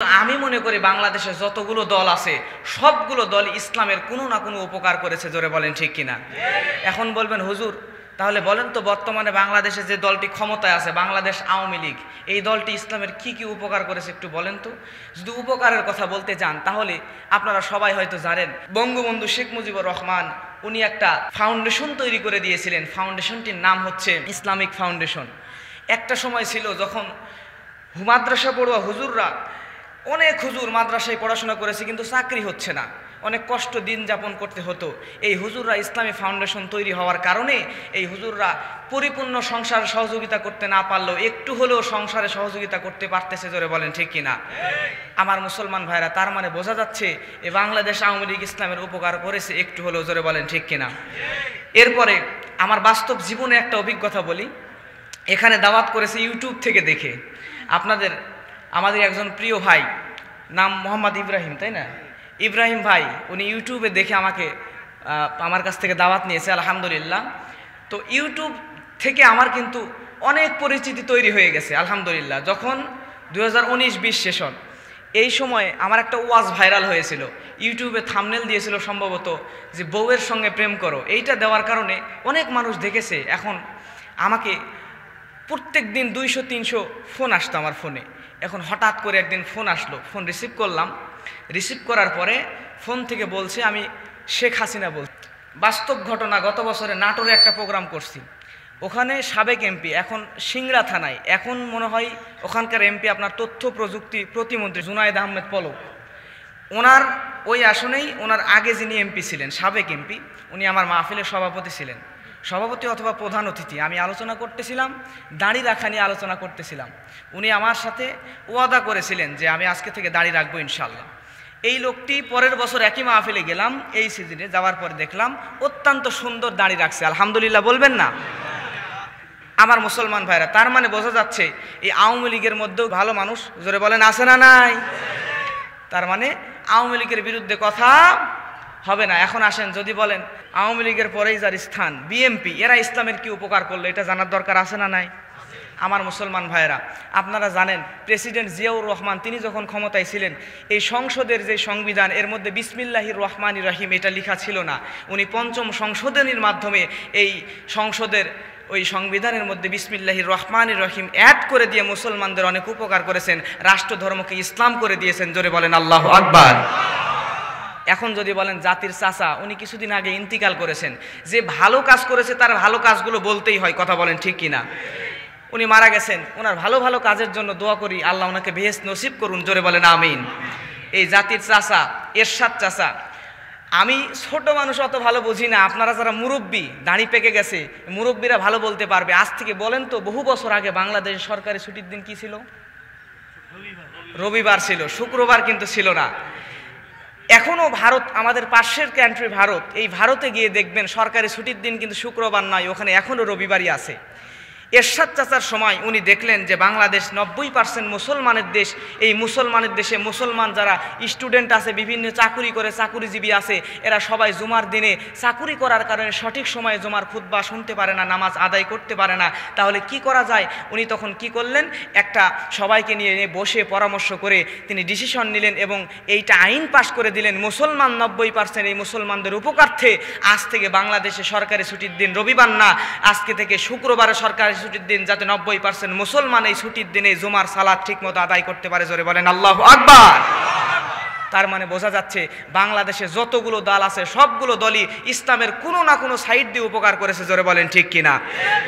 আমি মনে করি বাংলাদেশে যতগুলো দল আছে সবগুলো দল ইসলামের কোনো না কোনো উপকার করেছে, জোরে বলেন ঠিক কিনা। এখন বলবেন হুজুর তাহলে বলেন তো বর্তমানে বাংলাদেশে যে দলটি ক্ষমতায় আছে বাংলাদেশ আওয়ামী লীগ, এই দলটি ইসলামের কি কি উপকার করেছে একটু বলেন তো। যদি উপকারের কথা বলতে যান তাহলে আপনারা সবাই হয়তো জানেন বঙ্গবন্ধু শেখ মুজিবুর রহমান উনি একটা ফাউন্ডেশন তৈরি করে দিয়েছিলেন। ফাউন্ডেশনটির নাম হচ্ছে ইসলামিক ফাউন্ডেশন। একটা সময় ছিল যখন মাদ্রাসা পড়ুয়া হুজুররা, অনেক হুজুর মাদ্রাসায় পড়াশোনা করেছে কিন্তু চাকরি হচ্ছে না, অনেক কষ্ট দিন যাপন করতে হতো। এই হুজুররা ইসলামী ফাউন্ডেশন তৈরি হওয়ার কারণে এই হুজুররা পরিপূর্ণ সংসার সহযোগিতা করতে না পারলেও একটু হলেও সংসারে সহযোগিতা করতে পারতেছে, জোরে বলেন ঠিক কিনা। আমার মুসলমান ভাইরা, তার মানে বোঝা যাচ্ছে এই বাংলাদেশ আওয়ামী লীগ ইসলামের উপকার করেছে একটু হলেও, জোরে বলেন ঠিক কিনা। এরপরে আমার বাস্তব জীবনে একটা অভিজ্ঞতা বলি। এখানে দাওয়াত করেছে ইউটিউব থেকে দেখে আমাদের একজন প্রিয় ভাই, নাম মোহাম্মদ ইব্রাহিম, তাই না? ইব্রাহিম ভাই উনি ইউটিউবে দেখে আমার কাছ থেকে দাওয়াত নিয়েছে, আলহামদুলিল্লাহ। তো ইউটিউব থেকে আমার কিন্তু অনেক পরিচিতি তৈরি হয়ে গেছে আলহামদুলিল্লাহ। যখন 2019-20 সেশন, এই সময় আমার একটা ওয়াজ ভাইরাল হয়েছিল, ইউটিউবে থাম্বনেল দিয়েছিল সম্ভবত যে বউয়ের সঙ্গে প্রেম করো। এইটা দেওয়ার কারণে অনেক মানুষ দেখেছে। এখন আমাকে প্রত্যেক দিন 200-300 ফোন আসতো আমার ফোনে। এখন হঠাৎ করে একদিন ফোন আসলো, ফোন রিসিভ করলাম। রিসিভ করার পরে ফোন থেকে বলছে আমি শেখ হাসিনা বলছি। বাস্তব ঘটনা, গত বছরে নাটোরে একটা প্রোগ্রাম করছি, ওখানে সাবেক এমপি, এখন সিংড়া থানায়, এখন মনে হয় ওখানকার এমপি আপনার তথ্য প্রযুক্তি প্রতিমন্ত্রী জুনায়েদ আহমেদ পলক, ওনার ওই আসনেই ওনার আগে যিনি এমপি ছিলেন, সাবেক এমপি, উনি আমার মাহফিলের সভাপতি ছিলেন, সভাপতি অথবা প্রধান অতিথি। আমি আলোচনা করতেছিলাম, দাড়ি রাখা নিয়ে আলোচনা করতেছিলাম। উনি আমার সাথে ওয়াদা করেছিলেন যে আমি আজকে থেকে দাড়ি রাখবো ইনশাল্লাহ। এই লোকটি পরের বছর একই মাহফিলে গেলাম, এই সিজনে যাওয়ার পর দেখলাম অত্যন্ত সুন্দর দাড়ি রাখছে, আলহামদুলিল্লাহ বলবেন না। আমার মুসলমান ভাইরা, তার মানে বোঝা যাচ্ছে এই আওয়ামী লীগের মধ্যেও ভালো মানুষ, জোরে বলেন আছে না নাই? তার মানে আওয়ামী লীগের বিরুদ্ধে কথা হবে না। এখন আসেন, যদি বলেন আওয়ামী লীগের পরেই যার স্থান বিএনপি, এরা ইসলামের কি উপকার করলো এটা জানার দরকার আছে না নাই? আমার মুসলমান ভাইয়েরা, আপনারা জানেন প্রেসিডেন্ট জিয়াউর রহমান তিনি যখন ক্ষমতায় ছিলেন, এই সংসদের যে সংবিধান এর মধ্যে বিসমিল্লাহির রহমানির রহিম এটা লেখা ছিল না। উনি পঞ্চম সংশোধনীর মাধ্যমে এই সংসদের ওই সংবিধানের মধ্যে বিসমিল্লাহির রহমানির রহিম অ্যাড করে দিয়ে মুসলমানদের অনেক উপকার করেছেন, রাষ্ট্র ধর্মকে ইসলাম করে দিয়েছেন, জোরে বলেন আল্লাহু আকবার। এখন যদি বলেন জাতির চাচা, উনি কিছুদিন আগে ইন্তিকাল করেছেন, যে ভালো কাজ করেছে তার ভালো কাজগুলো বলতেই হয়, কথা বলেন ঠিক কিনা। উনি মারা গেছেন, ওনার ভালো ভালো কাজের জন্য দোয়া করি, আল্লাহ ওনাকে বেহেশত নসিব করুন, জোরে বলেন আমিন। এই জাতির চাচা এরশাদ চাচা, আমি ছোট মানুষ অত ভালো বুঝি না, আপনারা যারা মুরব্বী, দাড়ি পেকে গেছে, মুরব্বীরা ভালো বলতে পারবে। আজ থেকে বলেন তো বহু বছর আগে বাংলাদেশ সরকারি ছুটির দিন কি ছিল? রবিবার ছিল, শুক্রবার কিন্তু ছিল না। এখনও ভারত, আমাদের পাশের কান্ট্রি ভারত, এই ভারতে গিয়ে দেখবেন সরকারি ছুটির দিন কিন্তু শুক্রবার নয়, ওখানে এখনও রবিবারই আছে। এরশাদ চাচার সময় উনি দেখলেন যে বাংলাদেশ 90% মুসলমানের দেশ, এই মুসলমানের দেশে মুসলমান যারা স্টুডেন্ট আছে, বিভিন্ন চাকুরি করে চাকুরিজীবী আছে, এরা সবাই জুমার দিনে চাকুরি করার কারণে সঠিক সময়ে জুমার খুতবা শুনতে পারে না, নামাজ আদায় করতে পারে না। তাহলে কি করা যায়? উনি তখন কি করলেন, একটা সবাইকে নিয়ে বসে পরামর্শ করে তিনি ডিসিশন নিলেন এবং এইটা আইন পাশ করে দিলেন, মুসলমান 90%, এই মুসলমানদের উপকার্থে আজ থেকে বাংলাদেশে সরকারি ছুটির দিন রবিবার না, আজকে থেকে শুক্রবারে সরকারি ছুটির দিন, যাতে 90% মুসলমান এই ছুটির দিনে জুমার সালাত ঠিক মতো আদায় করতে পারে, জোরে বলেন আল্লাহু আকবার। তার মানে বোঝা যাচ্ছে বাংলাদেশে যতগুলো দল আছে সবগুলো দলই ইসলামের কোনো না কোনো সাইড দিয়ে উপকার করেছে, জোরে বলেন ঠিক কিনা।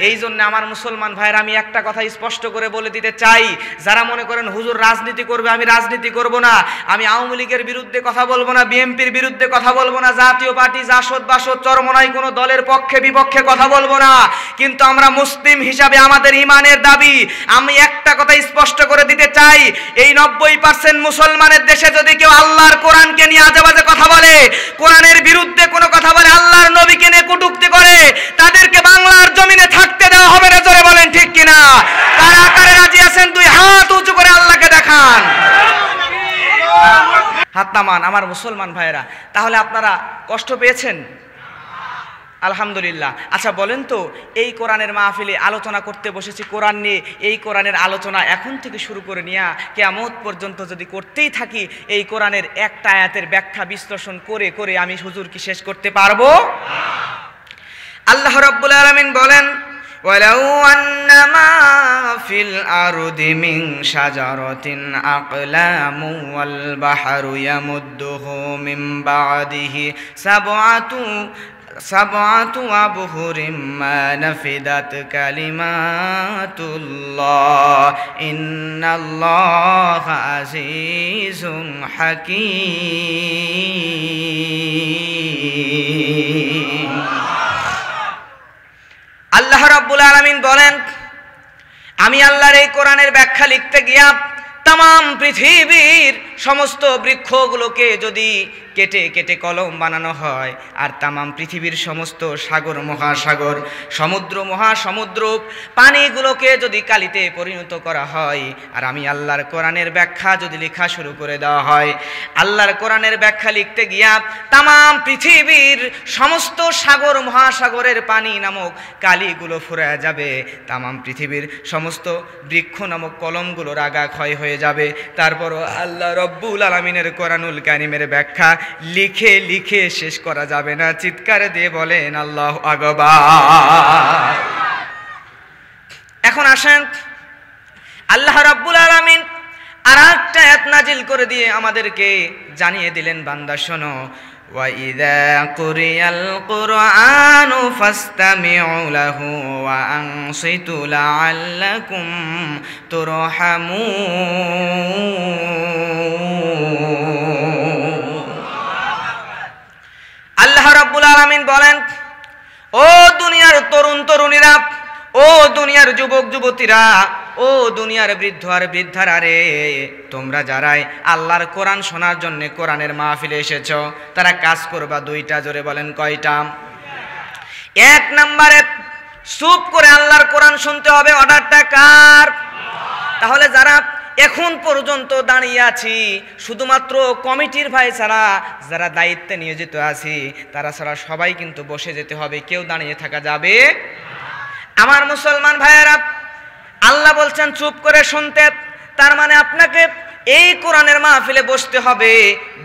এই জন্য আমার মুসলমান ভাইরা, আমি একটা কথা স্পষ্ট করে বলে দিতে চাই, যারা মনে করেন হুজুর রাজনীতি করবে, আমি রাজনীতি করব না, আমি আওয়ামী লীগের বিরুদ্ধে কথা বলবো না, বিএনপির বিরুদ্ধে কথা বলবো না, জাতীয় পার্টি জাসদ বাসদ চরমনাই কোনো দলের পক্ষে বিপক্ষে কথা বলবো না, কিন্তু আমরা মুসলিম হিসাবে আমাদের ইমানের দাবি, আমি একটা কথা স্পষ্ট করে দিতে চাই, এই 90% মুসলমানের দেশে যদি কেউ আল্লাহর কোরআনকে নিয়ে আজেবাজে কথা বলে, কোরআনের বিরুদ্ধে কোনো কথা বলে, আল্লাহর নবীকে নিয়ে কটূক্তি করে, তাদেরকে বাংলার জমিনে থাকতে দেওয়া হবে না, জোরে বলেন ঠিক কিনা। কারা কারা রাজি আছেন দুই হাত উঁচু করে আল্লাহকে দেখান, হাত নামান। আমার মুসলমান ভাইয়েরা, তাহলে আপনারা কষ্ট পেয়েছেন? আলহামদুলিল্লাহ। আচ্ছা বলেন তো, এই কোরআনের মাহফিলে আলোচনা করতে বসেছি কোরআন নিয়ে, এই কোরআনের আলোচনা এখন থেকে শুরু করে নিয়ে কিয়ামত পর্যন্ত যদি করতেই থাকি, এই কোরআনের একটা আয়াতের ব্যাখ্যা বিশ্লেষণ করে করে আমি হুজুর কি শেষ করতে পারবো? আল্লাহ রাব্বুল আলামিন বলেন, ওয়ালাউ আন্নামা ফিল আরদি মিন শাজারাতিন আকলামু ওয়াল বাহরু ইয়ামুদ্দুহু মিন বাদিহি সাবআতু আবহুরিম মা নাফিদাত কালিমাতুল্লাহ ইন্নাল্লাহা আজিজুন হাকীম। আল্লাহ রাব্বুল আলামিন বলেন, আমি আল্লাহর এই কোরআনের ব্যাখ্যা লিখতে গিয়া তাম পৃথিবীর সমস্ত বৃক্ষগুলোকে যদি কেটে কেটে কলম বানানো হয়, আর তাম পৃথিবীর সমস্ত সাগর মহাসাগর, সমুদ্র মহাসমুদ্র পানিগুলোকে যদি কালিতে পরিণত করা হয়, আর আমি আল্লাহর কোরআনের ব্যাখ্যা যদি লেখা শুরু করে দেওয়া হয়, আল্লাহর কোরআনের ব্যাখ্যা লিখতে গিয়া তাম পৃথিবীর সমস্ত সাগর মহাসাগরের পানি নামক কালিগুলো ফুরায় যাবে, তাম পৃথিবীর সমস্ত বৃক্ষ নামক কলমগুলো রাগা ক্ষয় হয়ে যাবে, তারপরও আল্লাহ রব্বুল আলামিনের কোরআনুল কারীমের ব্যাখ্যা লিখে লিখে শেষ করা যাবে না। চিৎকার দিয়ে বলেন আল্লাহু আকবার। এখন আসেন, আল্লাহ রাব্বুল আলামিন আরেকটা আয়াত নাজিল করে দিয়ে আমাদেরকে জানিয়ে দিলেন, বান্দা শোনো, وَإِذَا قُرِئَ الْقُرْآنُ فَاسْتَمِعُوا لَهُ وَأَنصِتُوا لَعَلَّكُمْ تُرْحَمُونَ। আল্লাহ রাব্বুল আলামিন বলেন, ও দুনিয়ার তরুণ তরুণীরা, ও দুনিয়ার যুবক যুবতীরা, ও দুনিয়ার বৃদ্ধ আর বৃদ্ধারা রে, তোমরা যারাই আল্লাহর কোরআন শোনার জন্য কোরআনের মাহফিলে এসেছ, তারা কাজ করবা দুইটা। জোরে বলেন কয়টা? এক নম্বরে চুপ করে আল্লাহর কোরআন শুনতে হবে। অর্ডারটা কার? তাহলে যারা এখন পর্যন্ত দাঁড়িয়ে আছি, শুধুমাত্র কমিটির ভাই ছাড়া যারা দায়িত্বে নিয়োজিত আছি তারা ছাড়া সবাই কিন্তু বসে যেতে হবে, কেউ দাঁড়িয়ে থাকা যাবে। আমার মুসলমান ভাইয়েরা, আল্লাহ বলছেন চুপ করে শুনতে, তার মানে আপনাকে এই কোরআনের মাহফিলে বসতে হবে,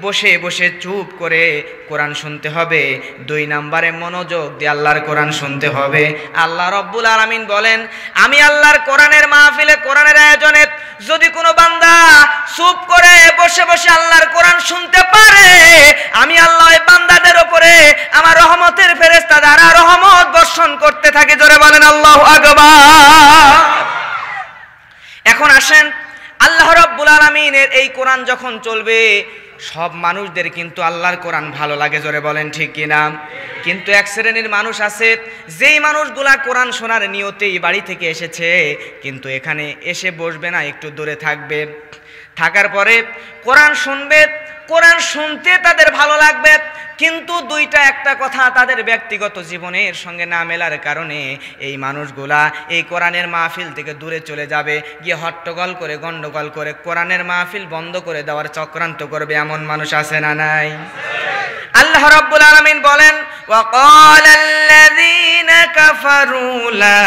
বসে বসে চুপ করে কোরআন শুনতে হবে। দুই নম্বরে মনোযোগ দিয়ে আল্লাহর কোরআন শুনতে হবে। আল্লাহ রব্বুল আলামিন বলেন, আমি আল্লাহর কোরআনের মাহফিলে, কোরআনের আয়োজনে যদি কোনো বান্দা চুপ করে বসে বসে আল্লাহর কোরআন শুনতে পারে, আমি আল্লাহ ওই বান্দাদের উপরে আমার রহমতের ফেরেশতা দ্বারা রহমত বর্ষণ করতে থাকি। জোরে বলেন আল্লাহু আকবার। এখন আসেন, আল্লাহ রাব্বুল আলামিনের এই কোরআন যখন চলবে, সব মানুষদের কিন্তু আল্লাহর কোরআন ভালো লাগে। জোরে বলেন ঠিক কিনা? কিন্তু এক শ্রেণীর মানুষ আছে, যেই মানুষগুলা কোরআন শোনার নিয়তেই বাড়ি থেকে এসেছে, কিন্তু এখানে এসে বসবে না, একটু দূরে থাকবে। থাকার পরে কোরআন শুনবে, কোরআন শুনতে তাদের ভালো লাগবে, কিন্তু একটা কথা তাদের ব্যক্তিগত জীবনের সঙ্গে না মেলার কারণে এই মানুষগুলা এই কোরআনের মাহফিল থেকে দূরে চলে যাবে, গিয়ে হট্টগোল করে গন্ডগোল করে কোরআনের মাহফিল বন্ধ করে দেওয়ার চক্রান্ত করবে। এমন মানুষ আছে না নাই? আল্লাহ রাব্বুল আলামিন বলেন, وَقَالَ الَّذِينَ كَفَرُوا لَا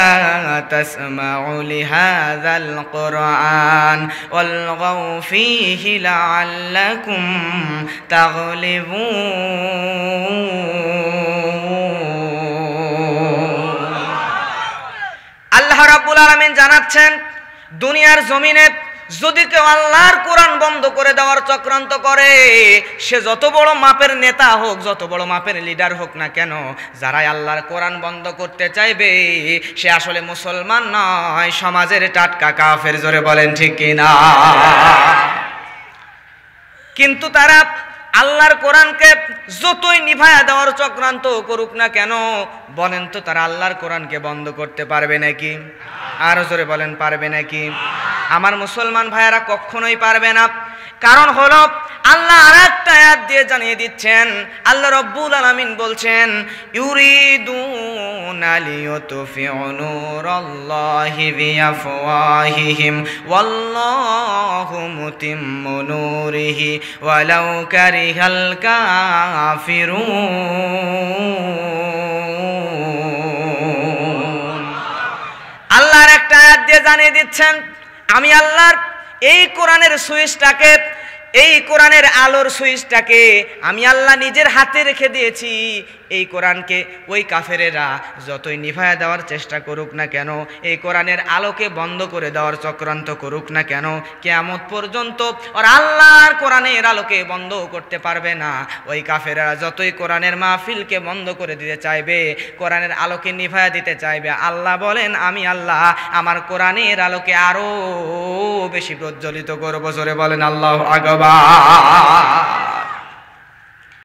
تَسْمَعُوا لِهَذَا الْقُرْآنِ وَالْغَوْا فِيهِ لَعَلَّكُمْ تَغْلِبُونَ। আল্লাহ রাব্বুল আলামিন জানাচ্ছেন, দুনিয়ার জমিনে যদি কেউ আল্লাহর কোরআন বন্ধ করে দেওয়ার চক্রান্ত করে, সে যত বড় মাপের নেতা হোক, যত বড় মাপের লিডার হোক না কেন, যারাই আল্লাহর কোরআন বন্ধ করতে চাইবে সে আসলে মুসলমান নয়, সমাজের টাটকা কাফের। জোরে বলেন ঠিক কিনা? কিন্তু তারা আল্লাহর কোরআনকে যতই নিভায়া দেওয়ার চক্রান্ত করুক না কেন, বলেন তো তারা আল্লাহর কোরআনকে বন্ধ করতে পারবে নাকি? আরো জোরে বলেন, পারবে নাকি? আমার মুসলমান ভাইয়েরা, কখনোই পারবে না। কারণ হলো আল্লাহ আরেকটা আয়াত দিয়ে জানিয়ে দিচ্ছেন। আল্লাহ রব্বুল আলামিন বলছেন, ইউরিদুনা লিয়ুতফিউ নূরাল্লাহি বিআফওয়াহিহিম ওয়াল্লাহু মুতিম্মু নূরিহি ওয়ালাউ কারিহাল কাফিরুন। দিয়ে জানিয়ে দিচ্ছেন, আমি আল্লাহর এই কোরআনের সুইচটাকে, এই কোরআনের আলোর সুইচটাকে আমি আল্লাহ নিজের হাতে রেখে দিয়েছি। এই কোরআনকে ওই কাফেরেরা যতই নিভায়া দেওয়ার চেষ্টা করুক না কেন, এই কোরআনের আলোকে বন্ধ করে দেওয়ার চক্রান্ত করুক না কেন, কিয়ামত পর্যন্ত আর আল্লাহর কোরআনের আলোকে বন্ধ করতে পারবে না। ওই কাফেরেরা যতই কোরআনের মাহফিলকে বন্ধ করে দিতে চাইবে, কোরআনের আলোকে নিভায়া দিতে চাইবে, আল্লাহ বলেন আমি আল্লাহ আমার কোরআনের আলোকে আরো বেশি প্রজ্বলিত করব। জোরে বলেন আল্লাহু আকবার।